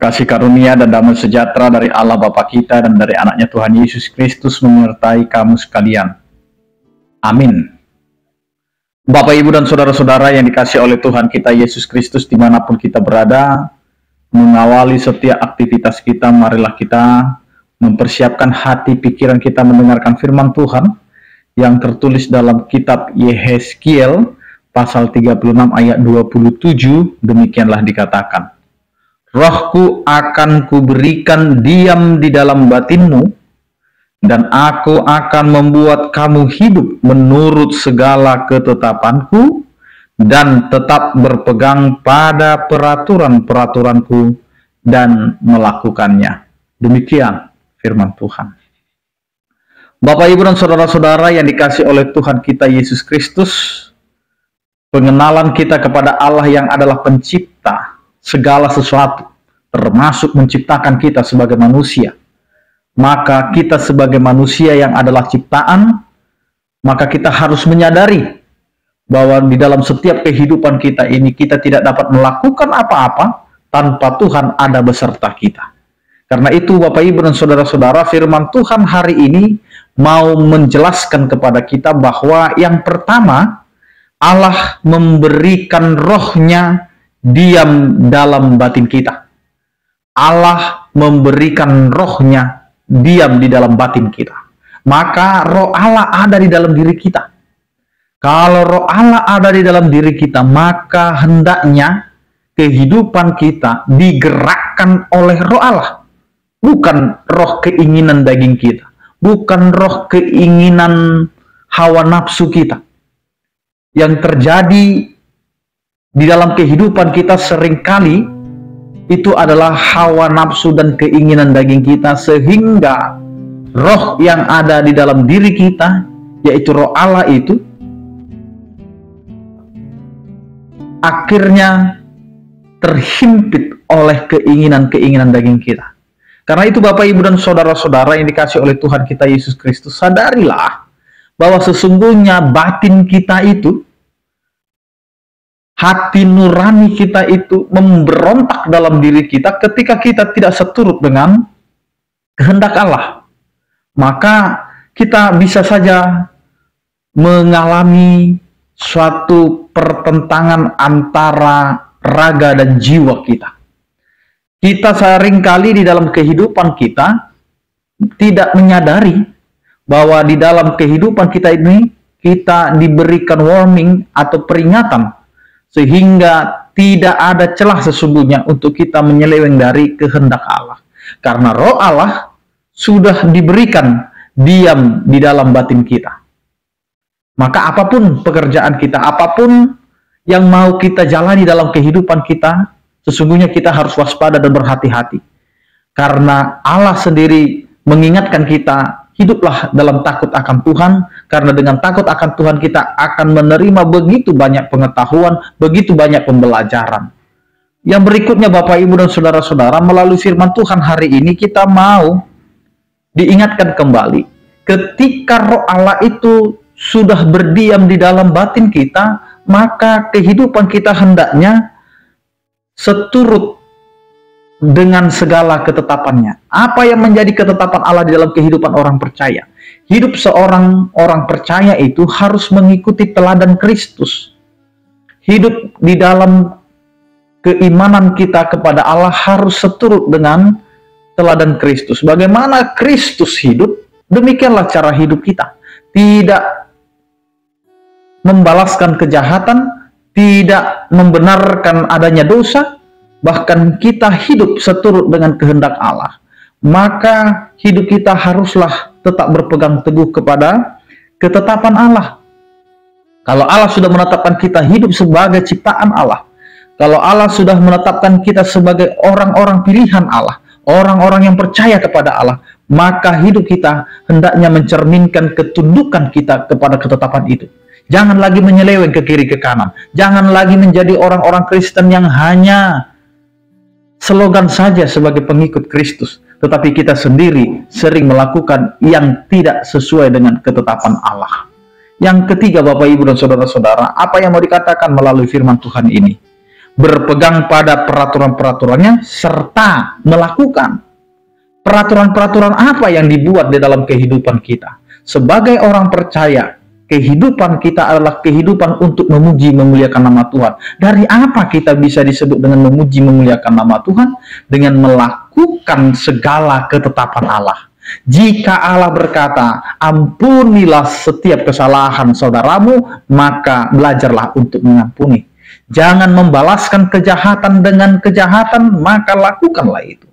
Kasih karunia dan damai sejahtera dari Allah Bapa kita dan dari anaknya Tuhan Yesus Kristus menyertai kamu sekalian. Amin. Bapak, Ibu, dan saudara-saudara yang dikasihi oleh Tuhan kita Yesus Kristus dimanapun kita berada, mengawali setiap aktivitas kita, marilah kita mempersiapkan hati pikiran kita mendengarkan firman Tuhan yang tertulis dalam kitab Yehezkiel pasal 36 ayat 27, demikianlah dikatakan. Rohku akan kuberikan diam di dalam batinmu, dan aku akan membuat kamu hidup menurut segala ketetapanku, dan tetap berpegang pada peraturan-peraturanku dan melakukannya. Demikian firman Tuhan. Bapak, Ibu, dan saudara-saudara yang dikasihi oleh Tuhan kita Yesus Kristus, pengenalan kita kepada Allah yang adalah pencipta segala sesuatu, termasuk menciptakan kita sebagai manusia. Maka kita sebagai manusia yang adalah ciptaan, maka kita harus menyadari bahwa di dalam setiap kehidupan kita ini, kita tidak dapat melakukan apa-apa tanpa Tuhan ada beserta kita. Karena itu Bapak, Ibu, dan saudara-saudara, firman Tuhan hari ini mau menjelaskan kepada kita bahwa yang pertama, Allah memberikan rohnya diam dalam batin kita. Allah memberikan rohnya diam di dalam batin kita. Maka roh Allah ada di dalam diri kita. Kalau roh Allah ada di dalam diri kita, maka hendaknya kehidupan kita digerakkan oleh roh Allah. Bukan roh keinginan daging kita. Bukan roh keinginan hawa nafsu kita. Yang terjadi di dalam kehidupan kita seringkali itu adalah hawa nafsu dan keinginan daging kita, sehingga roh yang ada di dalam diri kita, yaitu roh Allah itu, akhirnya terhimpit oleh keinginan-keinginan daging kita. Karena itu Bapak, Ibu, dan saudara-saudara yang dikasihi oleh Tuhan kita Yesus Kristus, sadarilah bahwa sesungguhnya batin kita itu, hati nurani kita itu memberontak dalam diri kita ketika kita tidak seturut dengan kehendak Allah. Maka kita bisa saja mengalami suatu pertentangan antara raga dan jiwa kita. Kita seringkali di dalam kehidupan kita tidak menyadari bahwa di dalam kehidupan kita ini kita diberikan warning atau peringatan, sehingga tidak ada celah sesungguhnya untuk kita menyeleweng dari kehendak Allah. Karena roh Allah sudah diberikan diam di dalam batin kita. Maka apapun pekerjaan kita, apapun yang mau kita jalani dalam kehidupan kita, sesungguhnya kita harus waspada dan berhati-hati. Karena Allah sendiri mengingatkan kita, hiduplah dalam takut akan Tuhan, karena dengan takut akan Tuhan kita akan menerima begitu banyak pengetahuan, begitu banyak pembelajaran. Yang berikutnya Bapak, Ibu, dan saudara-saudara, melalui firman Tuhan hari ini kita mau diingatkan kembali, ketika roh Allah itu sudah berdiam di dalam batin kita, maka kehidupan kita hendaknya seturut dengan segala ketetapannya. Apa yang menjadi ketetapan Allah di dalam kehidupan orang percaya? Hidup seorang orang percaya itu harus mengikuti teladan Kristus. Hidup di dalam keimanan kita kepada Allah harus seturut dengan teladan Kristus. Bagaimana Kristus hidup, demikianlah cara hidup kita. Tidak membalaskan kejahatan, tidak membenarkan adanya dosa, bahkan kita hidup seturut dengan kehendak Allah. Maka hidup kita haruslah tetap berpegang teguh kepada ketetapan Allah. Kalau Allah sudah menetapkan kita hidup sebagai ciptaan Allah, kalau Allah sudah menetapkan kita sebagai orang-orang pilihan Allah, orang-orang yang percaya kepada Allah, maka hidup kita hendaknya mencerminkan ketundukan kita kepada ketetapan itu. Jangan lagi menyeleweng ke kiri ke kanan. Jangan lagi menjadi orang-orang Kristen yang hanya slogan saja sebagai pengikut Kristus, tetapi kita sendiri sering melakukan yang tidak sesuai dengan ketetapan Allah. Yang ketiga Bapak, Ibu, dan saudara-saudara, apa yang mau dikatakan melalui firman Tuhan ini? berpegang pada peraturan-peraturannya, serta melakukan peraturan-peraturan apa yang dibuat di dalam kehidupan kita. Sebagai orang percaya, kehidupan kita adalah kehidupan untuk memuji memuliakan nama Tuhan. Dari apa kita bisa disebut dengan memuji memuliakan nama Tuhan? Dengan melakukan segala ketetapan Allah. Jika Allah berkata, ampunilah setiap kesalahan saudaramu, maka belajarlah untuk mengampuni. Jangan membalaskan kejahatan dengan kejahatan, maka lakukanlah itu.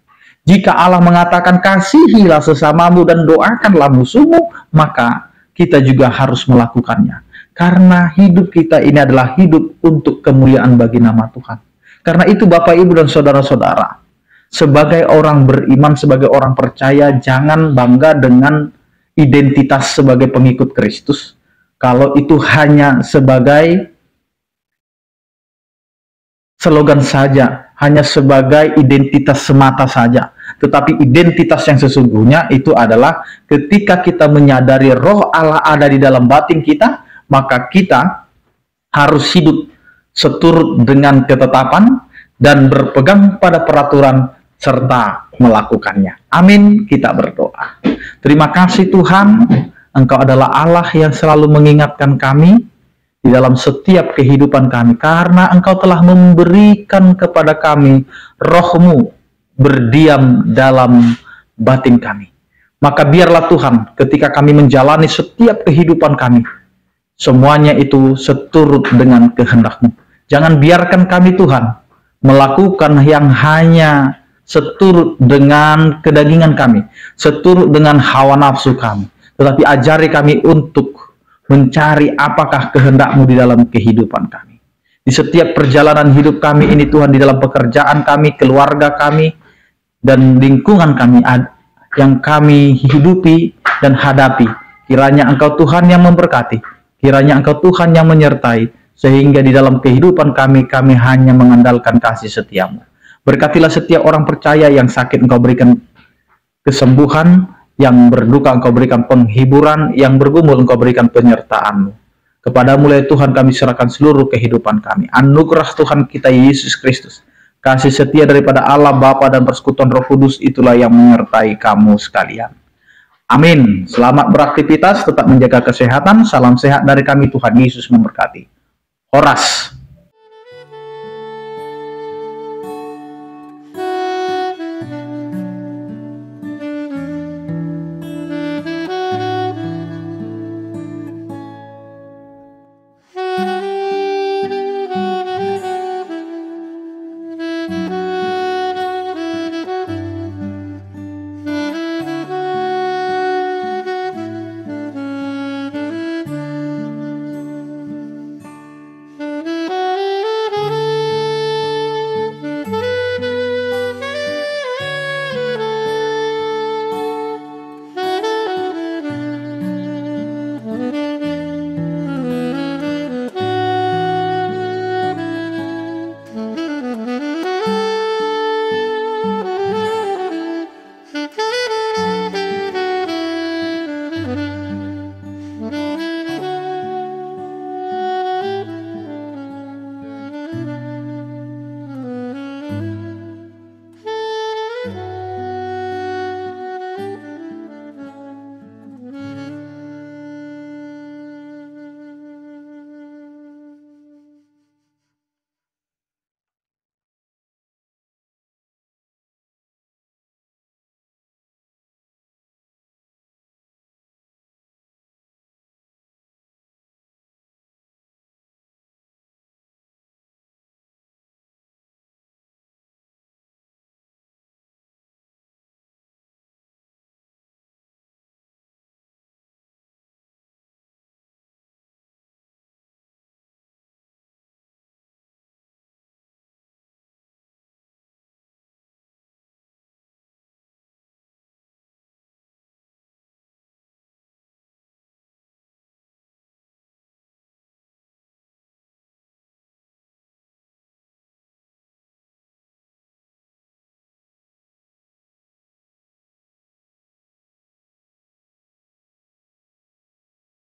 Jika Allah mengatakan kasihilah sesamamu dan doakanlah musuhmu, maka kita juga harus melakukannya. Karena hidup kita ini adalah hidup untuk kemuliaan bagi nama Tuhan. Karena itu Bapak, Ibu, dan saudara-saudara, sebagai orang beriman, sebagai orang percaya, jangan bangga dengan identitas sebagai pengikut Kristus. Kalau itu hanya sebagai slogan saja, hanya sebagai identitas semata saja. Tetapi identitas yang sesungguhnya itu adalah ketika kita menyadari roh Allah ada di dalam batin kita, maka kita harus hidup seturut dengan ketetapan dan berpegang pada peraturan serta melakukannya. Amin. Kita berdoa. Terima kasih Tuhan, Engkau adalah Allah yang selalu mengingatkan kami di dalam setiap kehidupan kami, karena Engkau telah memberikan kepada kami roh-Mu berdiam dalam batin kami. Maka biarlah Tuhan, ketika kami menjalani setiap kehidupan kami, semuanya itu seturut dengan kehendak-Mu. Jangan biarkan kami Tuhan melakukan yang hanya seturut dengan kedagingan kami, seturut dengan hawa nafsu kami, tetapi ajari kami untuk mencari apakah kehendak-Mu di dalam kehidupan kami. Di setiap perjalanan hidup kami ini Tuhan, di dalam pekerjaan kami, keluarga kami, dan lingkungan kami yang kami hidupi dan hadapi, kiranya Engkau Tuhan yang memberkati, kiranya Engkau Tuhan yang menyertai, sehingga di dalam kehidupan kami, kami hanya mengandalkan kasih setia-Mu. Berkatilah setiap orang percaya yang sakit, Engkau berikan kesembuhan, yang berduka Engkau berikan penghiburan, yang bergumul Engkau berikan penyertaan-Mu. Kepadamu ya Tuhan kami serahkan seluruh kehidupan kami. Anugerah Tuhan kita Yesus Kristus, kasih setia daripada Allah Bapa dan persekutuan Roh Kudus, itulah yang menyertai kamu sekalian. Amin. Selamat beraktivitas, tetap menjaga kesehatan. Salam sehat dari kami, Tuhan Yesus memberkati. Horas.